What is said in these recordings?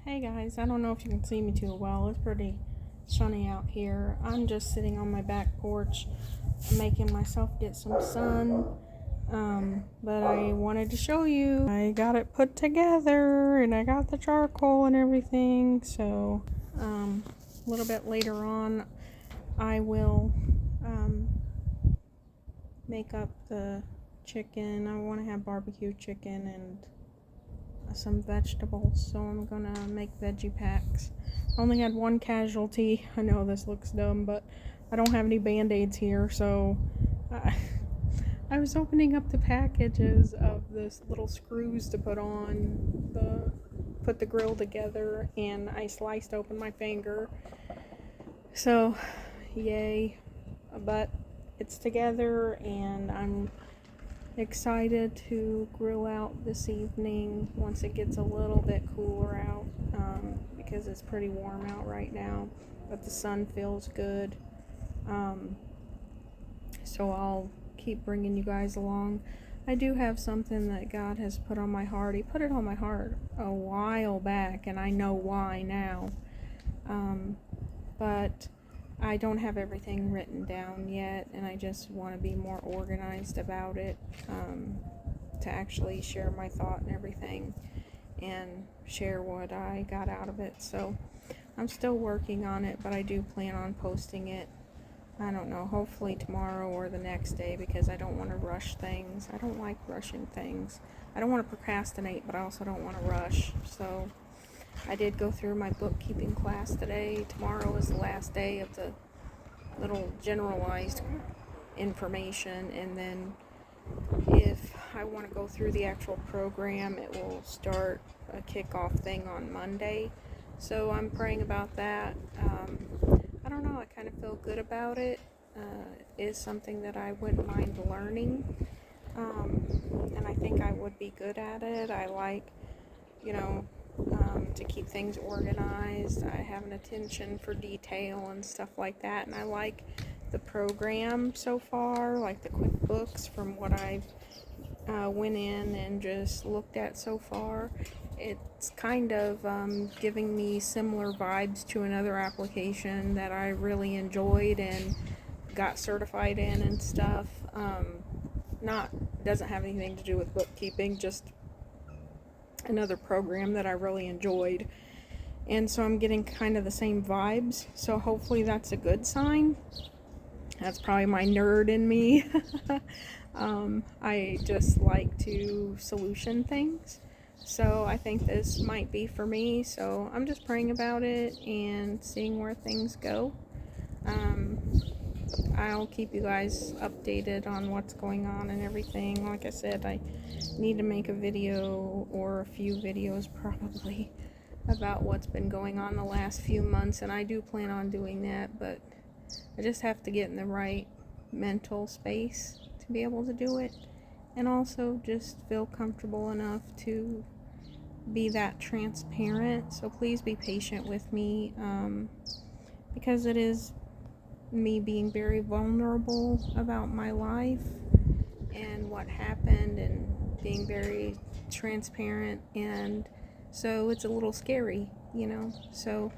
Hey guys, I don't know if you can see me too well. It's pretty sunny out here. I'm just sitting on my back porch making myself get some sun. But I wanted to show you. I got it put together and I got the charcoal and everything. So, a little bit later on, I will make up the chicken. I want to have barbecue chicken and some vegetables, so I'm gonna make veggie packs. I only had one casualty. I know this looks dumb, but I don't have any band-aids here, so I was opening up the packages of this little screws to put the grill together, and I sliced open my finger. So yay, but it's together and I'm excited to grill out this evening once it gets a little bit cooler out, because it's pretty warm out right now, but the sun feels good. So I'll keep bringing you guys along. I do have something that God has put on my heart. He put it on my heart a while back, and I know why now. But I don't have everything written down yet, and I just want to be more organized about it, to actually share my thought and everything and share what I got out of it. So I'm still working on it, but I do plan on posting it, I don't know, hopefully tomorrow or the next day, because I don't want to rush things. I don't like rushing things. I don't want to procrastinate, but I also don't want to rush. So I did go through my bookkeeping class today. Tomorrow is the last day of the little generalized information, and then if I want to go through the actual program, it will start a kickoff thing on Monday. So I'm praying about that. I don't know, I kind of feel good about it. It is something that I wouldn't mind learning, and I think I would be good at it. I like, to keep things organized. I have an attention for detail and stuff like that, and I like the program so far, like the QuickBooks, from what I've went in and just looked at so far. It's kind of giving me similar vibes to another application that I really enjoyed and got certified in and stuff. Not doesn't have anything to do with bookkeeping, just another program that I really enjoyed, and so I'm getting kind of the same vibes, so hopefully that's a good sign. That's probably my nerd in me. I just like to solution things, so I think this might be for me. So I'm just praying about it and seeing where things go. I'll keep you guys updated on what's going on and everything. Like I said, I need to make a video or a few videos probably about what's been going on the last few months, and I do plan on doing that, but I just have to get in the right mental space to be able to do it, and also just feel comfortable enough to be that transparent. So please be patient with me, because it is me being very vulnerable about my life and what happened, and being very transparent, and so it's a little scary, so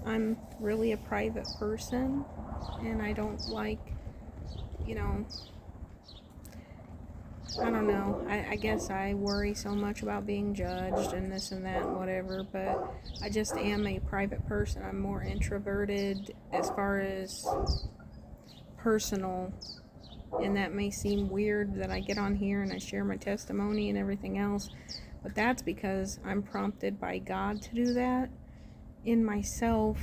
I'm really a private person, and I don't like, I don't know, I guess I worry so much about being judged and this and that and whatever, but I just am a private person. I'm more introverted as far as personal, and that may seem weird that I get on here and I share my testimony and everything else, but that's because I'm prompted by God to do that. In myself,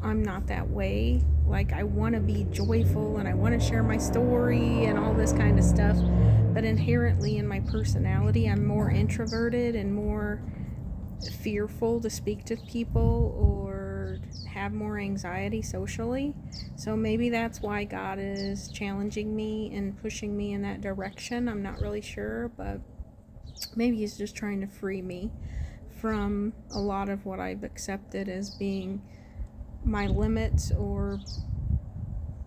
I'm not that way. Like, I want to be joyful and I want to share my story and all this kind of stuff, but inherently in my personality, I'm more introverted and more fearful to speak to people or have more anxiety socially. So maybe that's why God is challenging me and pushing me in that direction. I'm not really sure, but maybe he's just trying to free me from a lot of what I've accepted as being my limits or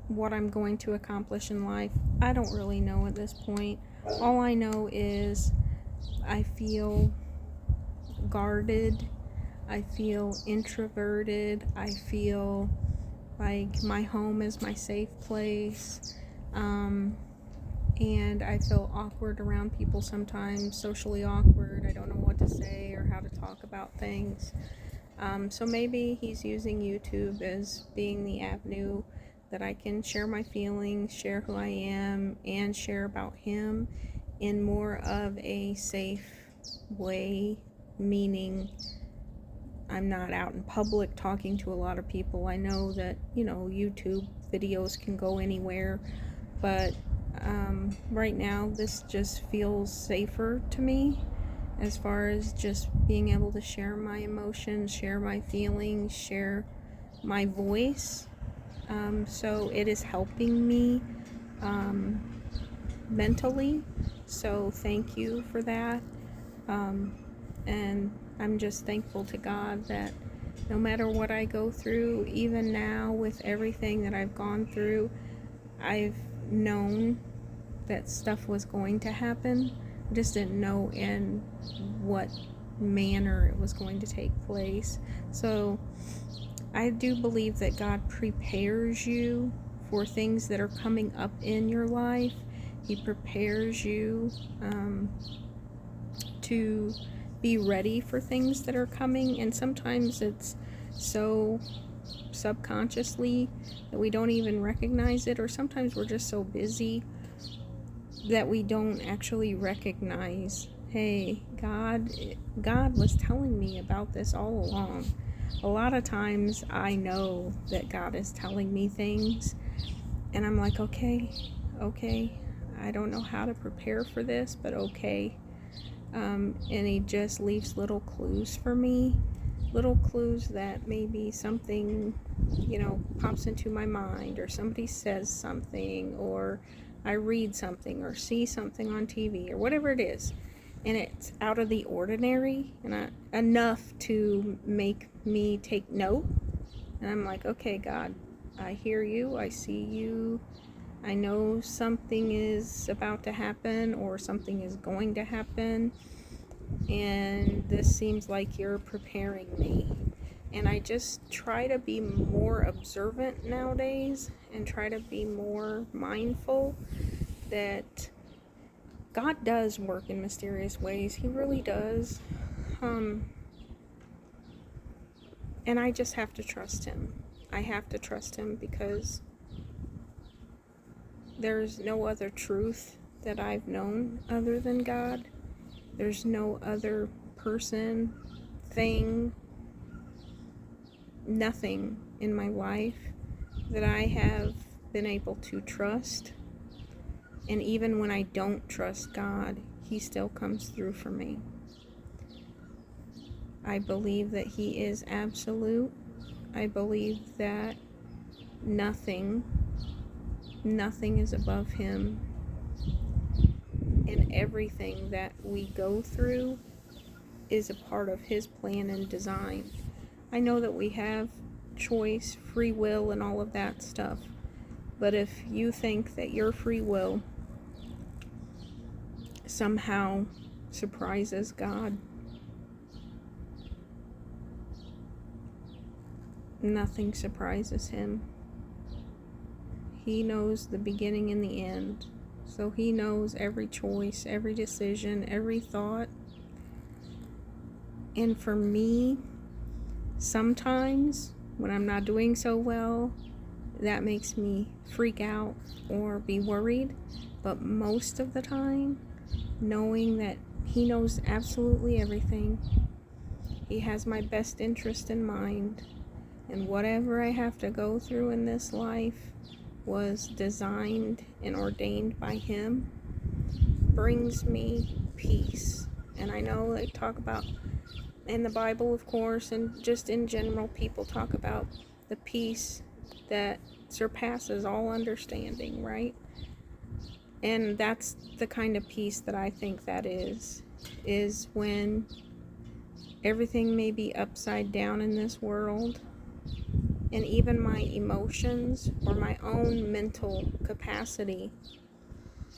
what I'm going to accomplish in life. I don't really know at this point. All I know is I feel guarded. I feel introverted. I feel like my home is my safe place. And I feel awkward around people sometimes, socially awkward. I don't know what to say or how to talk about things. So maybe he's using YouTube as being the avenue that I can share my feelings, share who I am, and share about him in more of a safe way, meaning I'm not out in public talking to a lot of people. I know that, YouTube videos can go anywhere, but right now this just feels safer to me as far as just being able to share my emotions, share my feelings, share my voice. So it is helping me mentally. So thank you for that. And I'm just thankful to God that no matter what I go through, even now with everything that I've gone through, I've known that stuff was going to happen. I just didn't know in what manner it was going to take place. So I do believe that God prepares you for things that are coming up in your life. He prepares you to be ready for things that are coming, and sometimes it's so subconsciously that we don't even recognize it, or sometimes we're just so busy that we don't actually recognize, hey, God was telling me about this all along. A lot of times I know that God is telling me things, and I'm like, okay, I don't know how to prepare for this, but okay. And he just leaves little clues for me, little clues that maybe something, pops into my mind, or somebody says something, or I read something, or see something on TV, or whatever it is, and it's out of the ordinary, and enough to make me take note. And I'm like, okay, God, I hear you, I see you, I know something is about to happen, or something is going to happen, and this seems like you're preparing me. And I just try to be more observant nowadays, and try to be more mindful that God does work in mysterious ways. He really does. And I just have to trust him. I have to trust him because there's no other truth that I've known other than God. There's no other person, thing, nothing in my life that I have been able to trust. And even when I don't trust God, he still comes through for me. I believe that he is absolute. I believe that nothing is above him. And everything that we go through is a part of his plan and design. I know that we have choice, free will, and all of that stuff. But if you think that your free will somehow surprises God, nothing surprises him. He knows the beginning and the end. So he knows every choice, every decision, every thought. And for me, sometimes when I'm not doing so well, that makes me freak out or be worried. But most of the time, knowing that he knows absolutely everything, he has my best interest in mind, and whatever I have to go through in this life was designed and ordained by him, brings me peace. And I know they talk about, in the Bible, of course, and just in general, people talk about the peace that surpasses all understanding, right? And that's the kind of peace that I think that is when everything may be upside down in this world, and even my emotions or my own mental capacity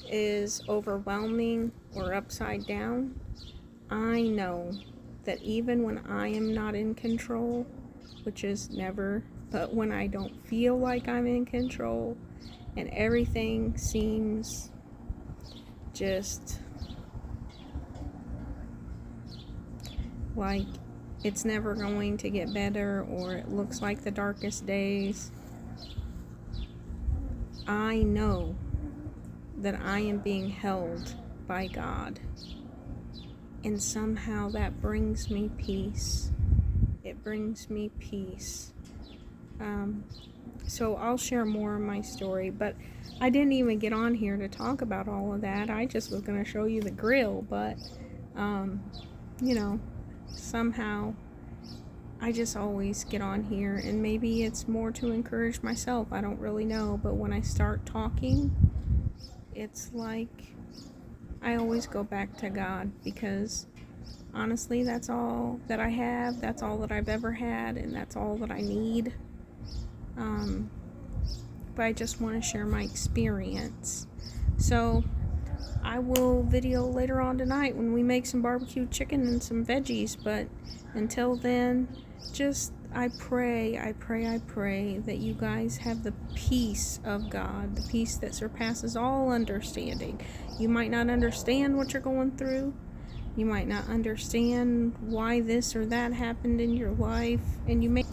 is overwhelming or upside down. I know that even when I am not in control, which is never, but when I don't feel like I'm in control and everything seems just like it's never going to get better, or it looks like the darkest days, I know that I am being held by God. And somehow that brings me peace. It brings me peace. So I'll share more of my story, but I didn't even get on here to talk about all of that. I just was going to show you the grill, but, you know, somehow I just always get on here, and maybe it's more to encourage myself. I don't really know, but when I start talking, it's like I always go back to God, because honestly, that's all that I have, that's all that I've ever had, and that's all that I need. But I just want to share my experience. So I will video later on tonight when we make some barbecue chicken and some veggies, but until then, just I pray that you guys have the peace of God, the peace that surpasses all understanding. You might not understand what you're going through. You might not understand why this or that happened in your life, and you may,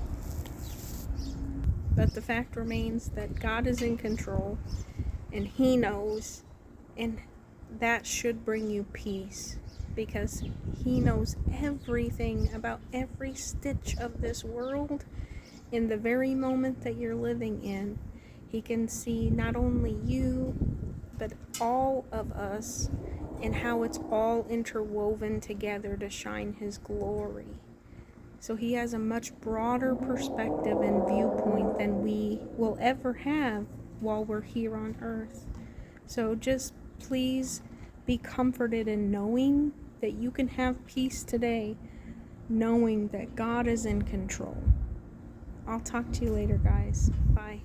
but the fact remains that God is in control, and He knows, and that should bring you peace, because He knows everything about every stitch of this world. In the very moment that you're living in, He can see not only you, but all of us, and how it's all interwoven together to shine His glory. So He has a much broader perspective and viewpoint than we will ever have while we're here on earth. So just please be comforted in knowing that you can have peace today, knowing that God is in control. I'll talk to you later, guys. Bye.